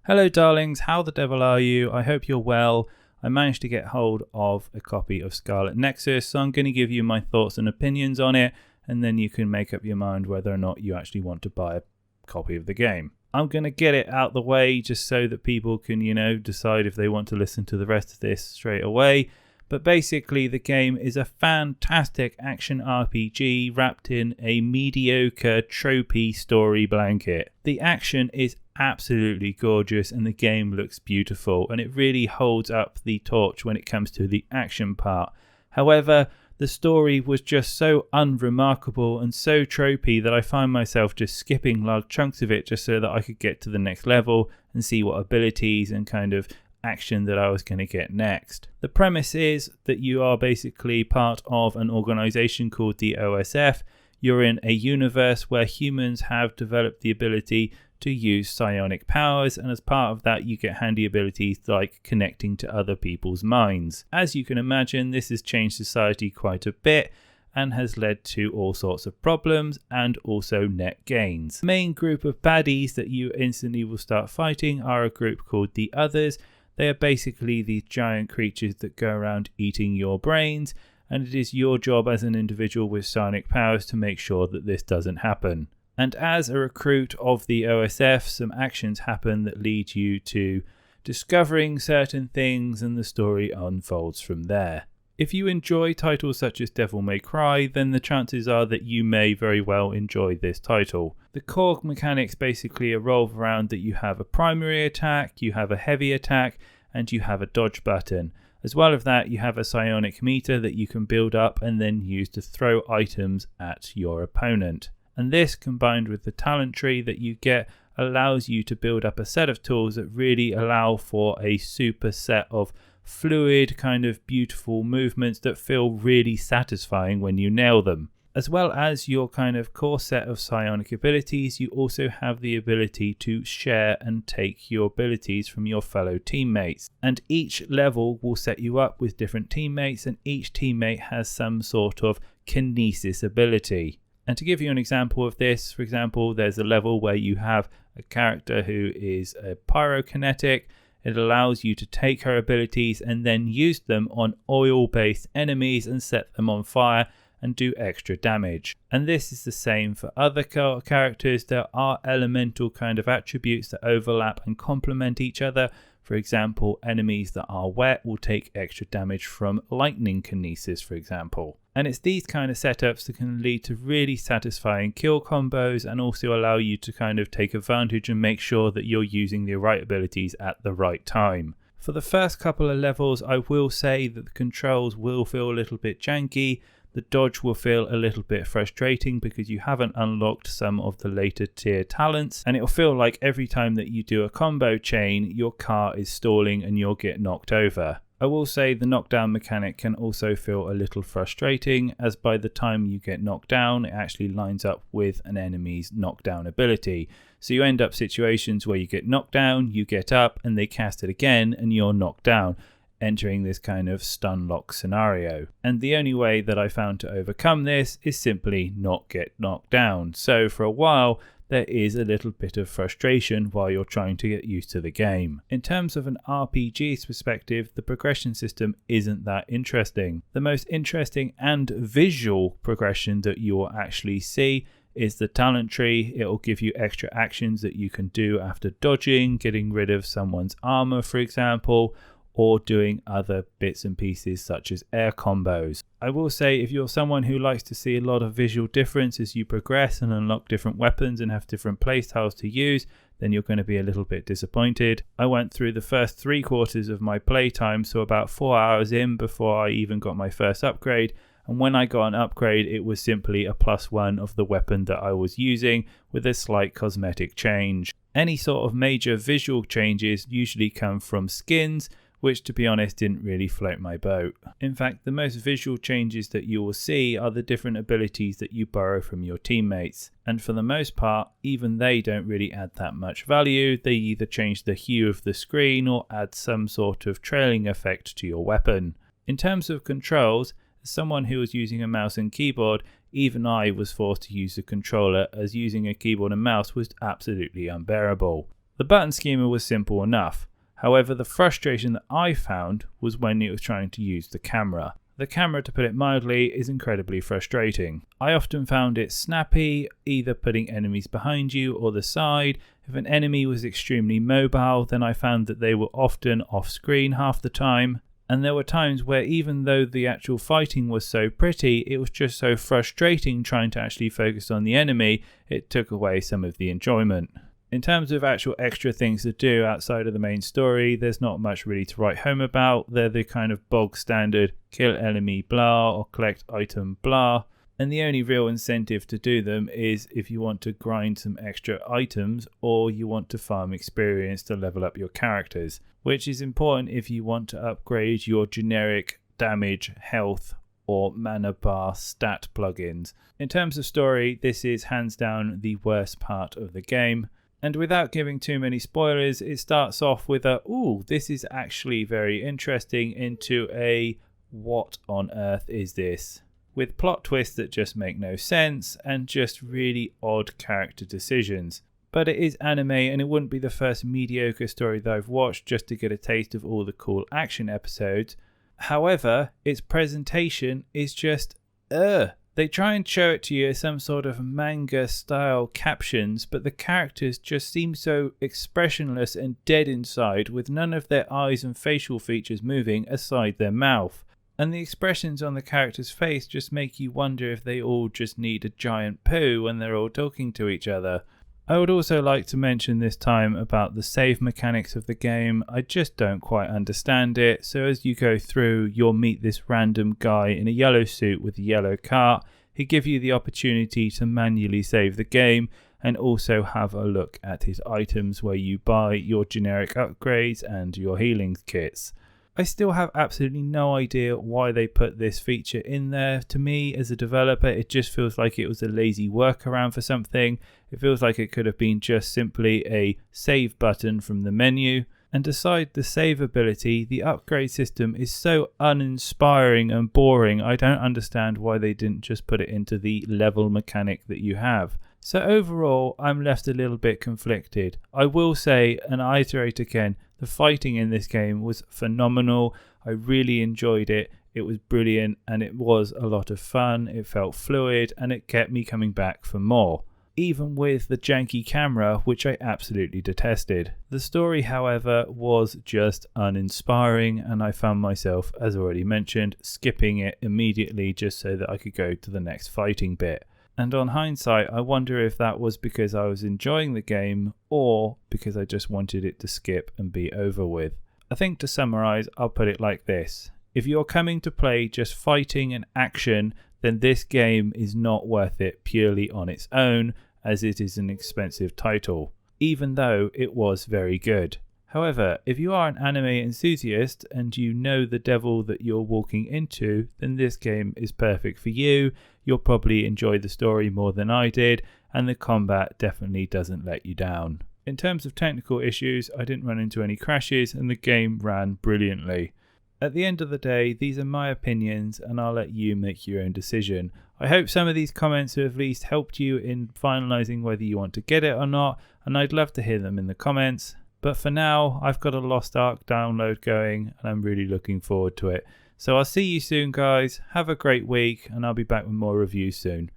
Hello darlings, how the devil are you? I hope you're well. I managed to get hold of a copy of Scarlet Nexus, so I'm going to give you my thoughts and opinions on it, and then you can make up your mind whether or not you actually want to buy a copy of the game. I'm going to get it out the way just so that people can, decide if they want to listen to the rest of this straight away. But basically the game is a fantastic action RPG wrapped in a mediocre tropey story blanket. The action is absolutely gorgeous and the game looks beautiful, and it really holds up the torch when it comes to the action part. However, the story was just so unremarkable and so tropey that I find myself just skipping large chunks of it just so that I could get to the next level and see what abilities and kind of action that I was going to get next. The premise is that you are basically part of an organization called the OSF. You're in a universe where humans have developed the ability to use psionic powers, and as part of that you get handy abilities like connecting to other people's minds. As you can imagine, this has changed society quite a bit and has led to all sorts of problems and also net gains. The main group of baddies that you instantly will start fighting are a group called the Others. They are basically these giant creatures that go around eating your brains, and it is your job as an individual with psionic powers to make sure that this doesn't happen. And as a recruit of the OSF, some actions happen that lead you to discovering certain things, and the story unfolds from there. If you enjoy titles such as Devil May Cry, then the chances are that you may very well enjoy this title. The core mechanics basically revolve around that you have a primary attack, you have a heavy attack, and you have a dodge button. As well as that, you have a psionic meter that you can build up and then use to throw items at your opponent. And this, combined with the talent tree that you get, allows you to build up a set of tools that really allow for a super set of fluid, kind of beautiful movements that feel really satisfying when you nail them. As well as your kind of core set of psionic abilities, you also have the ability to share and take your abilities from your fellow teammates. And each level will set you up with different teammates, and each teammate has some sort of kinesis ability. And to give you an example of this, for example, there's a level where you have a character who is a pyrokinetic. It allows you to take her abilities and then use them on oil-based enemies and set them on fire and do extra damage. And this is the same for other characters. There are elemental kind of attributes that overlap and complement each other. For example, enemies that are wet will take extra damage from lightning kinesis, for example. And it's these kind of setups that can lead to really satisfying kill combos and also allow you to kind of take advantage and make sure that you're using the right abilities at the right time. For the first couple of levels, I will say that the controls will feel a little bit janky. The dodge will feel a little bit frustrating because you haven't unlocked some of the later tier talents, and it'll feel like every time that you do a combo chain, your car is stalling and you'll get knocked over. I will say the knockdown mechanic can also feel a little frustrating, as by the time you get knocked down, it actually lines up with an enemy's knockdown ability. So you end up situations where you get knocked down, you get up, and they cast it again, and you're knocked down, entering this kind of stun lock scenario. And the only way that I found to overcome this is simply not get knocked down. So for a while, there is a little bit of frustration while you're trying to get used to the game. In terms of an RPG's perspective, the progression system isn't that interesting. The most interesting and visual progression that you will actually see is the talent tree. It will give you extra actions that you can do after dodging, getting rid of someone's armor, for example, or doing other bits and pieces such as air combos. I will say, if you're someone who likes to see a lot of visual difference as you progress and unlock different weapons and have different playstyles to use, then you're going to be a little bit disappointed. I went through the first 3/4 of my playtime, so about 4 hours in, before I even got my first upgrade, and when I got an upgrade it was simply a +1 of the weapon that I was using with a slight cosmetic change. Any sort of major visual changes usually come from skins, which to be honest didn't really float my boat. In fact, the most visual changes that you will see are the different abilities that you borrow from your teammates, and for the most part even they don't really add that much value. They either change the hue of the screen or add some sort of trailing effect to your weapon. In terms of controls, as someone who was using a mouse and keyboard, even I was forced to use the controller, as using a keyboard and mouse was absolutely unbearable. The button schema was simple enough. However, the frustration that I found was when it was trying to use the camera. The camera, to put it mildly, is incredibly frustrating. I often found it snappy, either putting enemies behind you or the side. If an enemy was extremely mobile, then I found that they were often off screen half the time. And there were times where even though the actual fighting was so pretty, it was just so frustrating trying to actually focus on the enemy, it took away some of the enjoyment. In terms of actual extra things to do outside of the main story, there's not much really to write home about. They're the kind of bog standard kill enemy blah or collect item blah. And the only real incentive to do them is if you want to grind some extra items or you want to farm experience to level up your characters, which is important if you want to upgrade your generic damage, health, or mana bar stat plugins. In terms of story, this is hands down the worst part of the game. And without giving too many spoilers, it starts off with a, ooh, this is actually very interesting, into a, what on earth is this? With plot twists that just make no sense and just really odd character decisions. But it is anime, and it wouldn't be the first mediocre story that I've watched just to get a taste of all the cool action episodes. However, its presentation is just, They try and show it to you as some sort of manga style captions, but the characters just seem so expressionless and dead inside, with none of their eyes and facial features moving aside their mouth. And the expressions on the character's face just make you wonder if they all just need a giant poo when they're all talking to each other. I would also like to mention this time about the save mechanics of the game. I just don't quite understand it. So as you go through, you'll meet this random guy in a yellow suit with a yellow cart. He gives you the opportunity to manually save the game and also have a look at his items where you buy your generic upgrades and your healing kits. I still have absolutely no idea why they put this feature in there. To me, as a developer, it just feels like it was a lazy workaround for something. It feels like it could have been just simply a save button from the menu. And aside the save ability, the upgrade system is so uninspiring and boring. I don't understand why they didn't just put it into the level mechanic that you have. So overall, I'm left a little bit conflicted. I will say, and I iterate again, the fighting in this game was phenomenal. I really enjoyed it. It was brilliant and it was a lot of fun. It felt fluid and it kept me coming back for more, even with the janky camera, which I absolutely detested. The story, however, was just uninspiring, and I found myself, as already mentioned, skipping it immediately just so that I could go to the next fighting bit. And on hindsight, I wonder if that was because I was enjoying the game or because I just wanted it to skip and be over with. I think to summarize, I'll put it like this. If you're coming to play just fighting and action, then this game is not worth it purely on its own, as it is an expensive title, even though it was very good. However, if you are an anime enthusiast and you know the devil that you're walking into, then this game is perfect for you. You'll probably enjoy the story more than I did, and the combat definitely doesn't let you down. In terms of technical issues, I didn't run into any crashes and the game ran brilliantly. At the end of the day, these are my opinions and I'll let you make your own decision. I hope some of these comments have at least helped you in finalising whether you want to get it or not, and I'd love to hear them in the comments. But for now, I've got a Lost Ark download going and I'm really looking forward to it. So I'll see you soon, guys. Have a great week and I'll be back with more reviews soon.